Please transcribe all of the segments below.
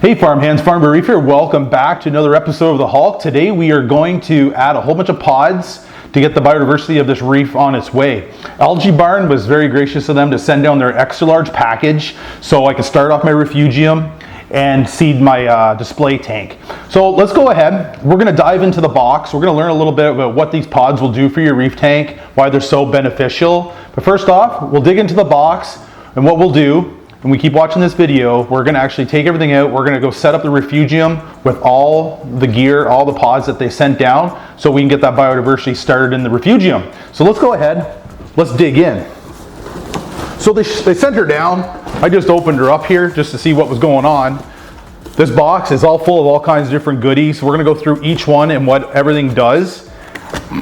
Hey farm hands, Farm Reef here. Welcome back to another episode of The Hulk. Today we are going to add a whole bunch of pods to get the biodiversity of this reef on its way. Algae Barn was very gracious of them to send down their extra large package so I could start off my Refugium and seed my display tank. So let's go ahead. We're gonna dive into the box. We're gonna learn a little bit about what these pods will do for your reef tank, why they're so beneficial. But first off, we'll dig into the box, and what we'll do, and we keep watching this video, we're gonna actually take everything out. We're gonna go set up the Refugium with all the gear, all the pods that they sent down, so we can get that biodiversity started in the Refugium. So let's go ahead, let's dig in. So they sent her down. I just opened her up here just to see what was going on. This box is all full of all kinds of different goodies. We're gonna go through each one and what everything does.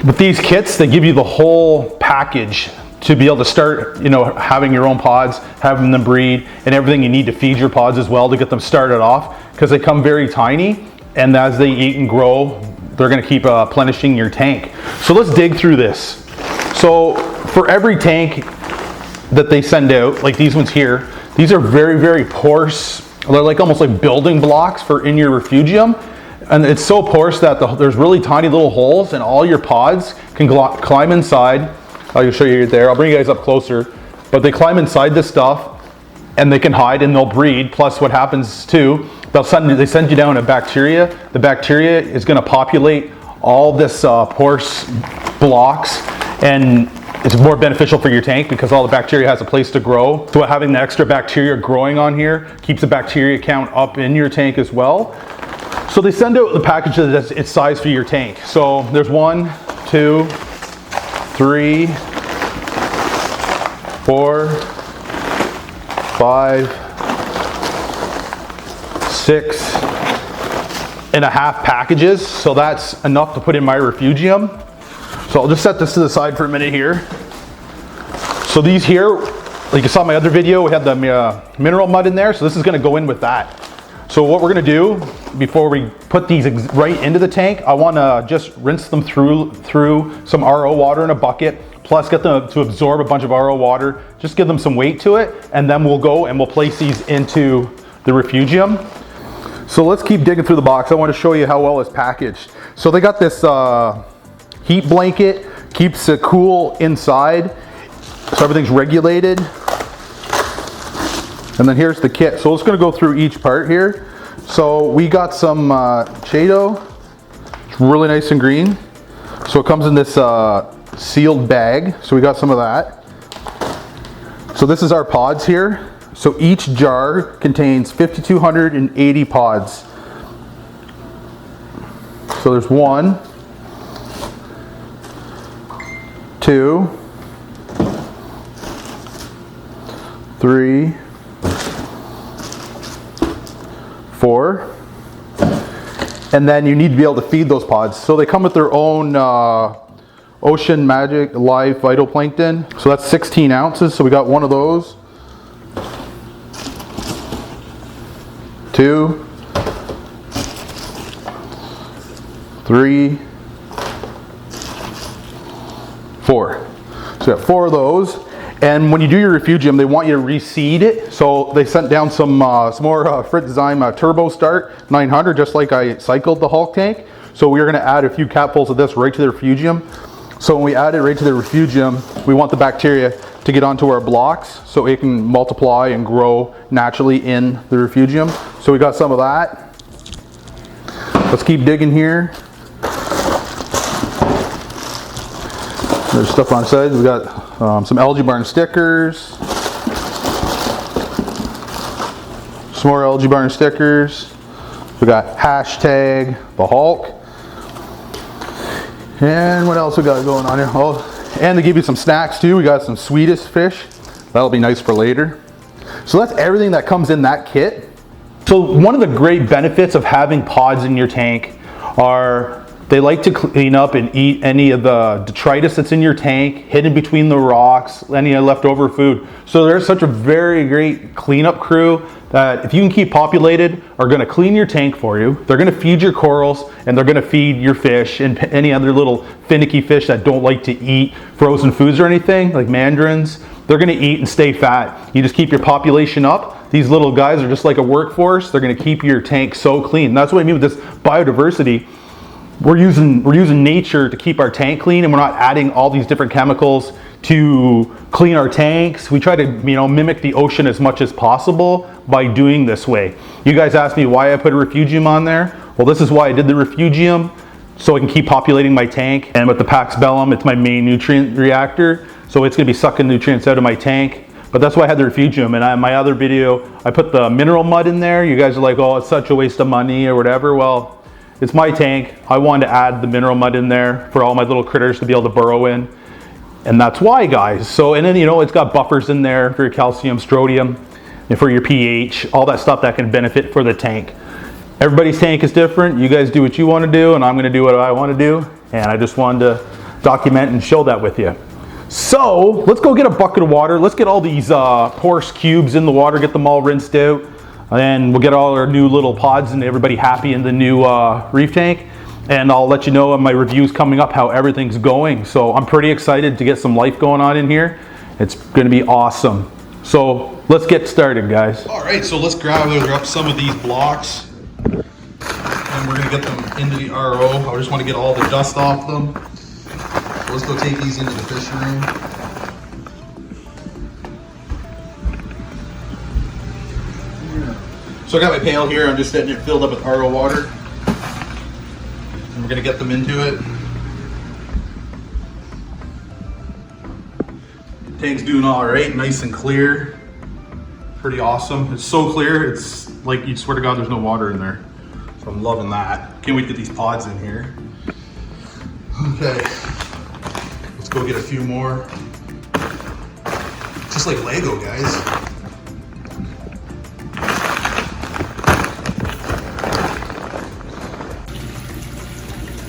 With these kits, they give you the whole package to be able to start, having your own pods, having them breed, and everything you need to feed your pods as well to get them started off, because they come very tiny, and as they eat and grow, they're gonna keep replenishing your tank. So let's dig through this. So for every tank that they send out, like these ones here, these are very, very porous. They're like almost like building blocks for in your Refugium. And it's so porous that there's really tiny little holes, and all your pods can climb inside. I'll show you there. I'll bring you guys up closer. But they climb inside this stuff, and they can hide and they'll breed. Plus, what happens too, they send you down a bacteria. The bacteria is going to populate all this porous blocks, and it's more beneficial for your tank because all the bacteria has a place to grow. So having the extra bacteria growing on here keeps the bacteria count up in your tank as well. So they send out the package that's its size for your tank. So there's 1, 2, 3, 4, 5, 6.5 packages. So that's enough to put in my Refugium. So I'll just set this to the side for a minute here. So these here, like you saw in my other video, we had the mineral mud in there. So this is gonna go in with that. So what we're gonna do before we put these right into the tank, I wanna just rinse them through some RO water in a bucket, plus get them to absorb a bunch of RO water, just give them some weight to it, and then we'll go and we'll place these into the Refugium. So let's keep digging through the box. I wanna show you how well it's packaged. So they got this heat blanket, keeps it cool inside, so everything's regulated. And then here's the kit. So it's gonna go through each part here. So we got some Cheeto. It's really nice and green. So it comes in this sealed bag. So we got some of that. So this is our pods here. So each jar contains 5,280 pods. So there's 1, 2, 3, 4, and then you need to be able to feed those pods. So they come with their own Ocean Magic live phytoplankton. So that's 16 ounces. So we got 1 of those. 2, 3, 4. So we got 4 of those. And when you do your Refugium, they want you to reseed it. So they sent down some more Refugium Turbo Start 900, just like I cycled the Hulk tank. So we're gonna add a few capfuls of this right to the Refugium. So when we add it right to the Refugium, we want the bacteria to get onto our blocks so it can multiply and grow naturally in the Refugium. So we got some of that. Let's keep digging here. There's stuff on the side. We got some Algae Barn stickers. Some more Algae Barn stickers. We got hashtag the Hulk. And what else we got going on here? Oh, and they give you some snacks too. We got some Swedish fish. That'll be nice for later. So that's everything that comes in that kit. So one of the great benefits of having pods in your tank are they like to clean up and eat any of the detritus that's in your tank, hidden between the rocks, any leftover food. So there's such a very great cleanup crew that if you can keep populated, are gonna clean your tank for you. They're gonna feed your corals, and they're gonna feed your fish and any other little finicky fish that don't like to eat frozen foods or anything, like mandarins. They're gonna eat and stay fat. You just keep your population up, These little guys are just like a workforce. They're going to keep your tank so clean. That's what I mean with this biodiversity. We're using nature to keep our tank clean, and we're not adding all these different chemicals to clean our tanks. We try to, you know, mimic the ocean as much as possible by doing this way. You guys asked me why I put a Refugium on there. Well, this is why I did the Refugium, so I can keep populating my tank. And with the Pax Bellum, it's my main nutrient reactor, so it's going to be sucking nutrients out of my tank. But that's why I had the Refugium. And in my other video, I put the mineral mud in there. You guys are like, oh, it's such a waste of money or whatever. Well, it's my tank. I wanted to add the mineral mud in there for all my little critters to be able to burrow in. And that's why, guys. So, and then, you know, it's got buffers in there for your calcium, strontium, and for your pH, all that stuff that can benefit for the tank. Everybody's tank is different. You guys do what you want to do, and I'm going to do what I want to do. And I just wanted to document and show that with you. So let's go get a bucket of water. Let's get all these porous cubes in the water, get them all rinsed out. And we'll get all our new little pods and everybody happy in the new reef tank. And I'll let you know on my reviews coming up how everything's going. So I'm pretty excited to get some life going on in here. It's going to be awesome. So let's get started, guys. All right, so let's gather up some of these blocks. And we're going to get them into the RO. I just want to get all the dust off them. So let's go take these into the fish room. So I got my pail here, I'm just getting it filled up with RO water. And we're gonna get them into it. Tank's doing all right, nice and clear. Pretty awesome. It's so clear, it's like you swear to God there's no water in there. So I'm loving that. Can't wait to get these pods in here. Okay, let's go get a few more. Just like Lego, guys.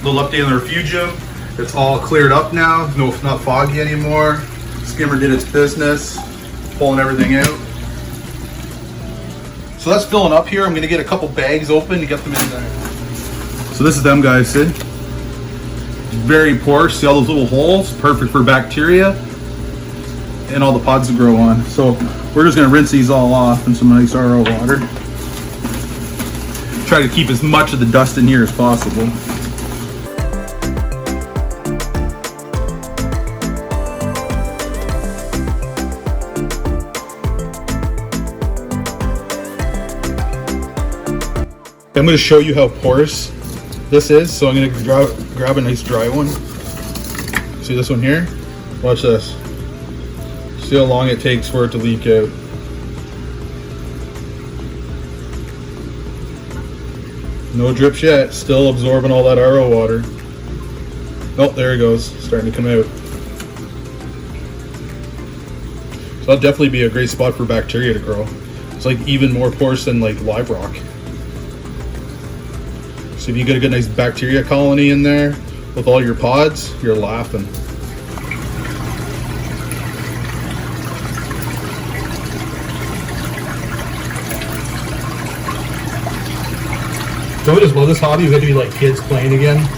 Little update on the Refugium. It's all cleared up now. No, not foggy anymore. Skimmer did its business, pulling everything out. So that's filling up here. I'm gonna get a couple bags open to get them in there. So this is them, guys, see? Very porous, see all those little holes? Perfect for bacteria and all the pods to grow on. So we're just gonna rinse these all off in some nice RO water. Try to keep as much of the dust in here as possible. I'm going to show you how porous this is, so I'm going to grab a nice dry one. See this one here? Watch this. See how long it takes for it to leak out. No drips yet, still absorbing all that RO water. Oh, there it goes, starting to come out. So that'll definitely be a great spot for bacteria to grow. It's like even more porous than like live rock. So if you get a good nice bacteria colony in there with all your pods, you're laughing. Don't we just love this hobby? We get to be like kids playing again.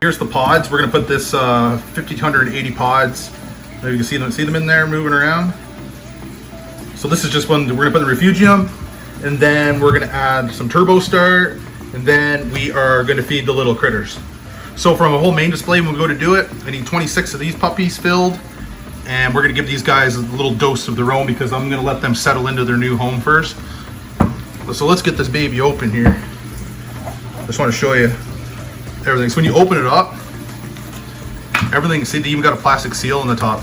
Here's the pods. We're gonna put this 5,280 pods. You can see them in there moving around. So this is just one we're gonna put in the Refugium, and then we're gonna add some turbo start, and then we are gonna feed the little critters. So from a whole main display, when we go to do it, I need 26 of these puppies filled, and we're gonna give these guys a little dose of their own because I'm gonna let them settle into their new home first. So let's get this baby open here. just want to show you everything. So when you open it up, everything, see, they even got a plastic seal on the top,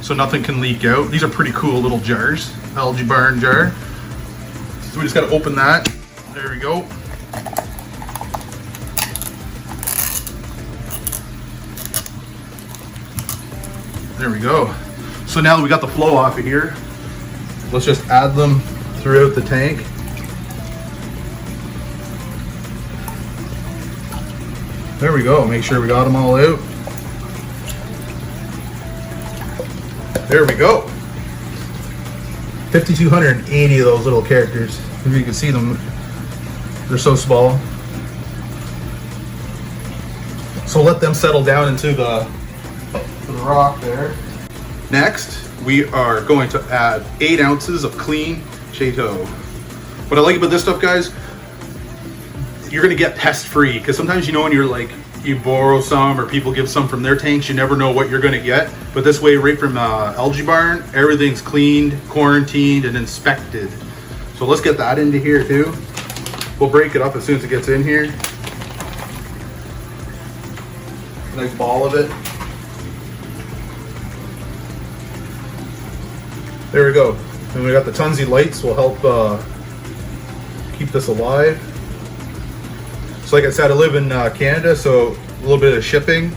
so nothing can leak out. These are pretty cool little jars, Algae Barn jar. So we just got to open that. There we go. There we go. So now that we got the flow off of here, let's just add them throughout the tank. There we go. Make sure we got them all out. There we go. 5,280 of those little characters. If you can see them, they're so small. So let them settle down into the rock there. Next, we are going to add 8 ounces of clean Chateau. What I like about this stuff, guys, you're gonna get pest free, because sometimes, you know, when you're like, you borrow some or people give some from their tanks, you never know what you're gonna get. But this way, right from Algae Barn, everything's cleaned, quarantined, and inspected. So let's get that into here too. We'll break it up as soon as it gets in here. A nice ball of it. There we go. And we got the Tunzi lights will help keep this alive. So like I said, I live in Canada, so a little bit of shipping.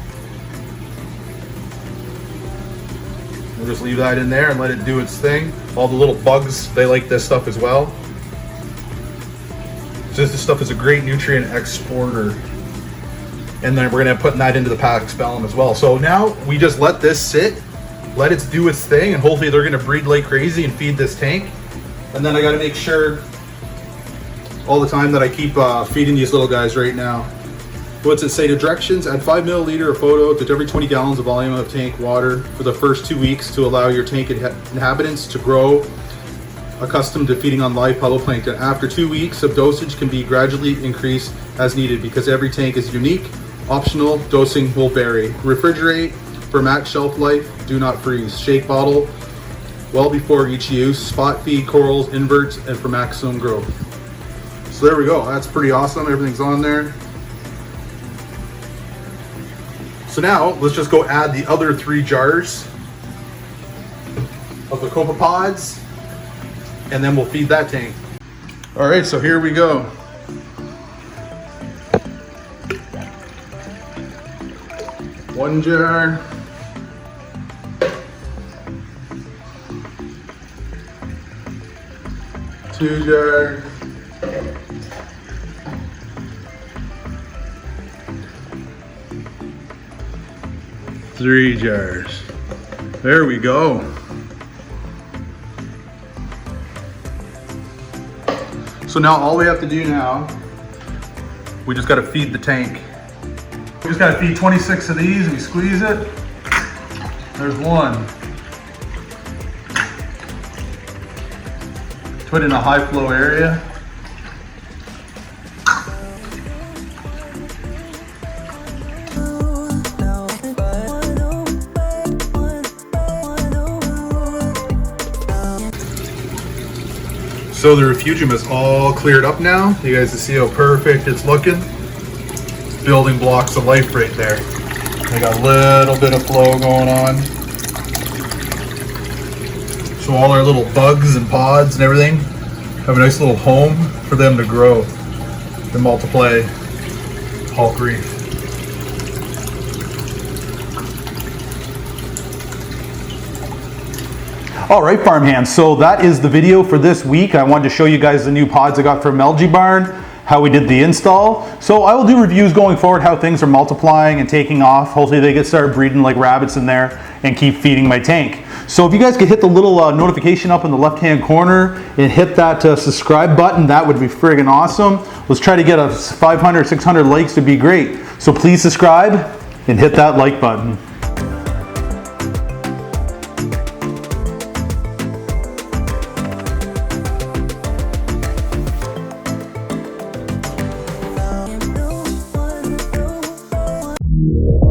We'll just leave that in there and let it do its thing. All the little bugs, they like this stuff as well. So this stuff is a great nutrient exporter. And then we're gonna put that into the Pax Bellum as well. So now we just let this sit, let it do its thing, and hopefully they're gonna breed like crazy and feed this tank. And then I gotta make sure all the time that I keep feeding these little guys right now. What's it say? The directions: add 5 milliliter of photo to every 20 gallons of volume of tank water for the first 2 weeks to allow your tank inhabitants to grow accustomed to feeding on live phytoplankton. After 2 weeks of dosage can be gradually increased as needed because every tank is unique. Optional dosing will vary. Refrigerate for max shelf life. Do not freeze. Shake bottle well before each use. Spot feed corals, inverts, and for maximum growth. So there we go. That's pretty awesome. Everything's on there. So now let's just go add the other 3 jars of the copepods, and then we'll feed that tank. All right, so here we go. One jar. Two jars. 3 jars. There we go. So now all we have to do now, we just got to feed the tank. We just got to feed 26 of these, and we squeeze it. There's 1. Put it in a high flow area. So the Refugium is all cleared up now. You guys can see how perfect it's looking. Building blocks of life right there. They got a little bit of flow going on. So all our little bugs and pods and everything have a nice little home for them to grow and multiply. Hulk Reef. All right, farm hands, so that is the video for this week. I wanted to show you guys the new pods I got from Algae Barn, how we did the install. So I will do reviews going forward, how things are multiplying and taking off. Hopefully they get started breeding like rabbits in there and keep feeding my tank. So if you guys could hit the little notification up in the left-hand corner and hit that subscribe button, that would be friggin' awesome. Let's try to get a 500, 600 likes to be great. So please subscribe and hit that like button. Yeah.